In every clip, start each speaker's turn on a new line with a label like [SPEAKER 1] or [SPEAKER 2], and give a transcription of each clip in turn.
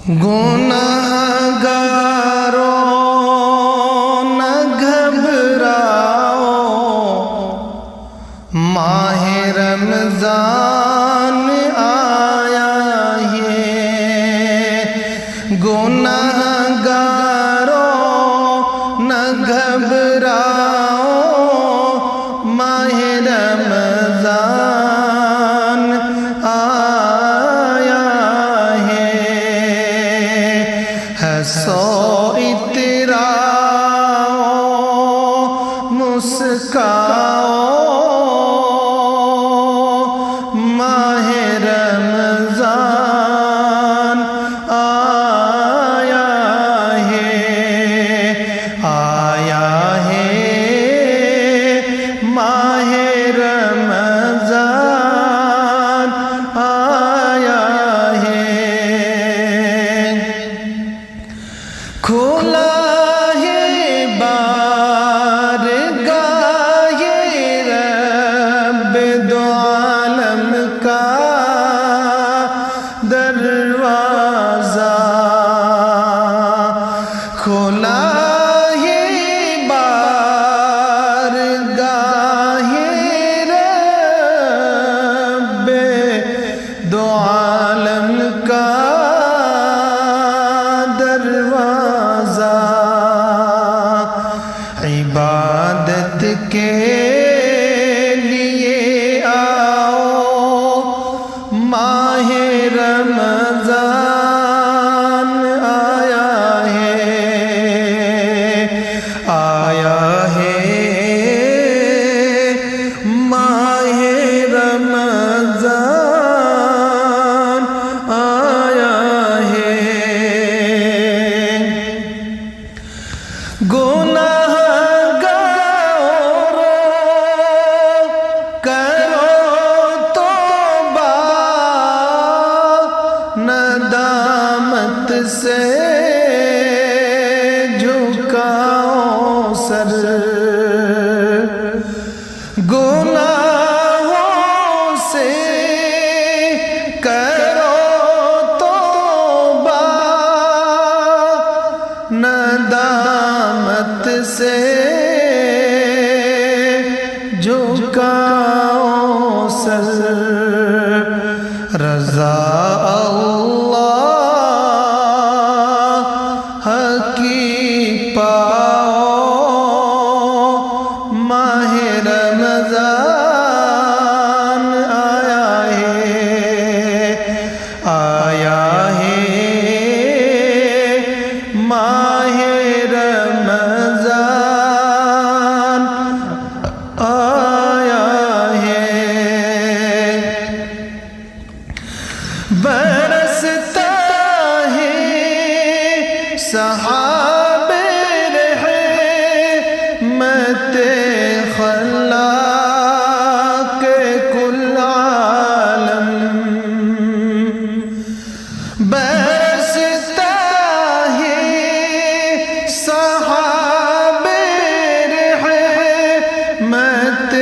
[SPEAKER 1] گناہگاروں نہ گھبراؤ، ماہ رمضان آیا ہے۔ گناہگاروں نہ گھبراؤ، ماہ رمضان آیا ہے۔ ہنسو اتراؤ مسکاؤ، ماہ رمضان آیا ہے، آیا ہے ماہ رمضان آیا ہے۔ کھلا ہے بارگاہ رب دو عالم کا دروازہ، کھلا ہے بارگاہ رب دو عالم کا دروازہ۔ عبادت کے لیے آؤ، ماہ رمضان آیا ہے، آیا ہے ماہ رمضان آیا ہے۔ گناہگاروں کرو توبہ، ندامت سے جھکاؤ سر، گناہوں سے کرو توبہ، ندامت سے جھکاؤ سر، رضا اللہ کی پاؤ، ماہ رمضان آیا ہے، آیا ہے ماہ رمضان آیا ہے۔ برستا ہے سحاب رحمت خلاق کل عالم، برستا ہے سحاب رحمت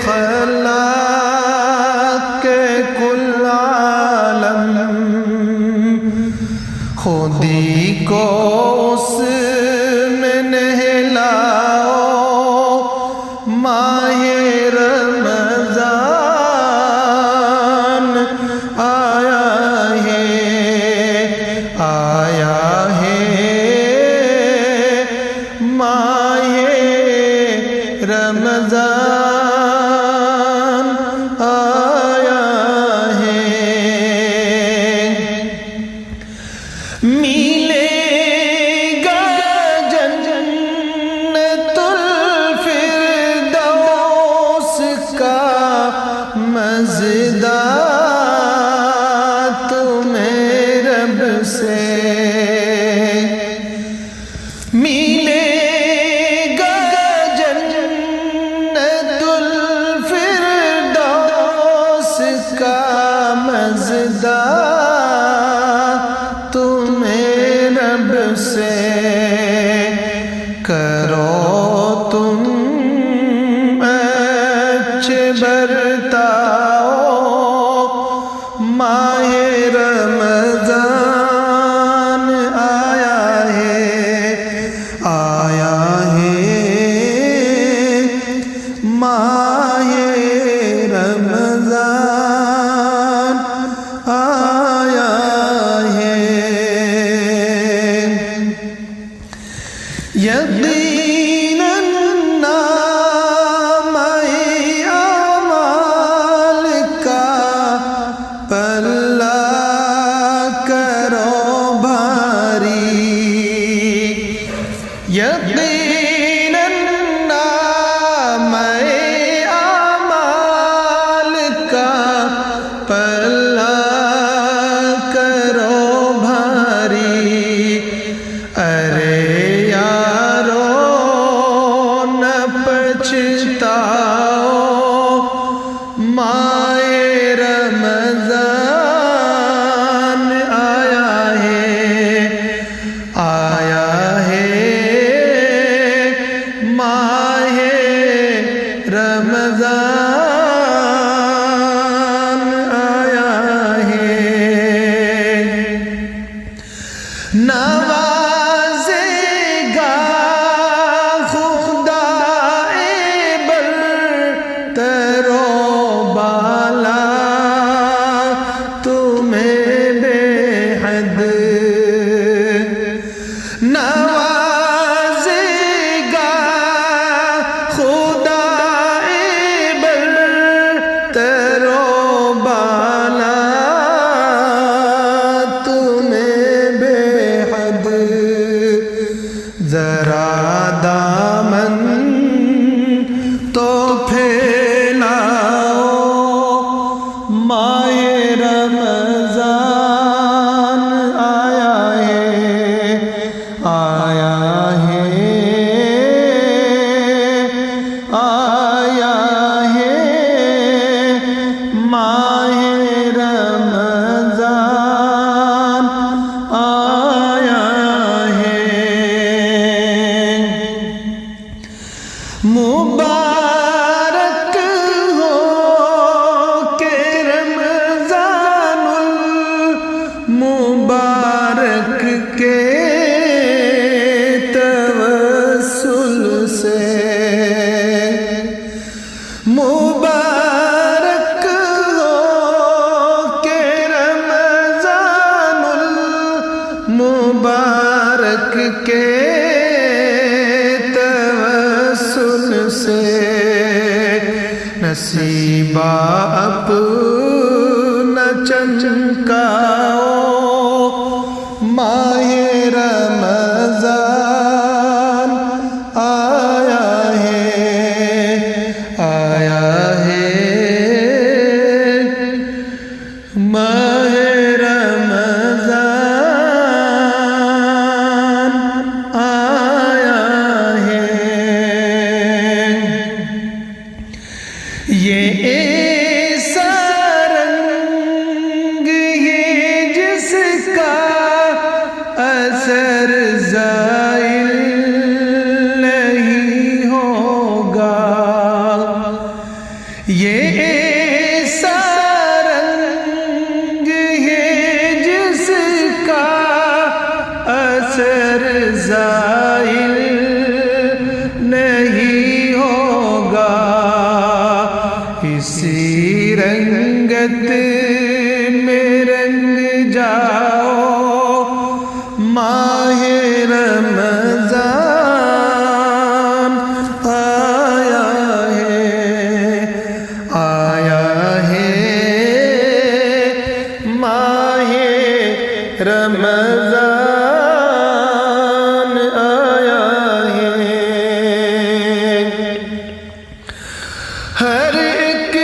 [SPEAKER 1] خلاق کل عالم، خودی کو اس میں نہلاؤ، ماہ رمضان آیا ہے، آیا ہے ماہ رمضان آیا ہے۔ ملے گا جنت الفردوس کا مزدار تمہیں رب سے، ملے گا جنت الفردوس کا مزدار تمہیں رب سے، کرو تم اچھے برتاؤ، ماہ رمضان نوازے گا خدا برتر و بالا تمہیں بے حد نوازے گا خدا برتر و بالا تمہیں بے حد ذرا دامن تو پھیلاؤ ماہ رمضان آیا ہے آیا ہے آیا ہے ماہ رمضان آیا ہے مبارک ہو کہ رمضان المبارک کے توسل سے مبارک ہو کہ رمضان المبارک کے توسل سے نصیبہ اپنا چمکاؤ ماہ رمضان آیا ہے آیا ہے ماہ رمضان آیا ہے یہ ایسا رنگ ہے جس کا اثر زائل نہیں ہوگا یہ ایسا رنگ ہے جس کا اثر زائل نہیں ہوگا اسی رنگت میں رنگ جاؤ ماہ رمضان آیا ہے آیا ہے ماہ رمضان آیا ہے ہر ایک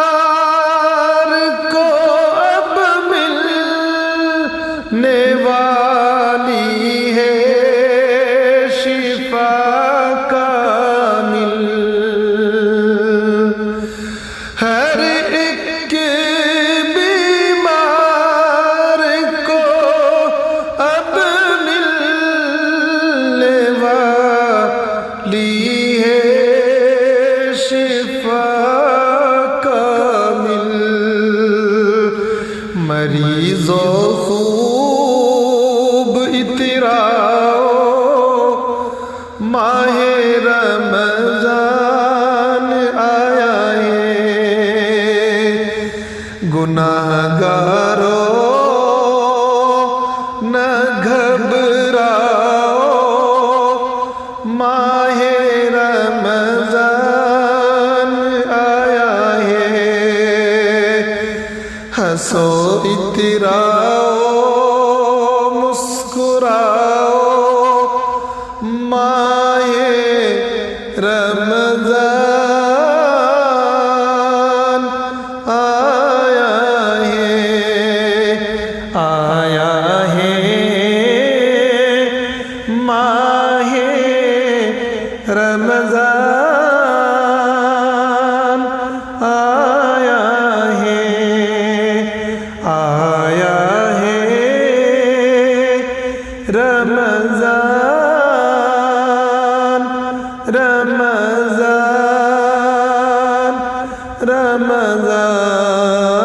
[SPEAKER 1] بیمار کو اب ملنے والی ہے شفا کامل ہر ایک بیمار کو اب ملنے والی ہے شفا کامل مریضوں خوب اتراؤ ماہ رمضان آیا ہے گناہگاروں نہ گھبراؤ ماہ رمضان آیا ہے ہنسو اتراؤ مسکراؤ ماہ رمضان آیا ہے آیا ہے ماہ رمضان آیا ہے آیا ہے رمضان رمضان رمضان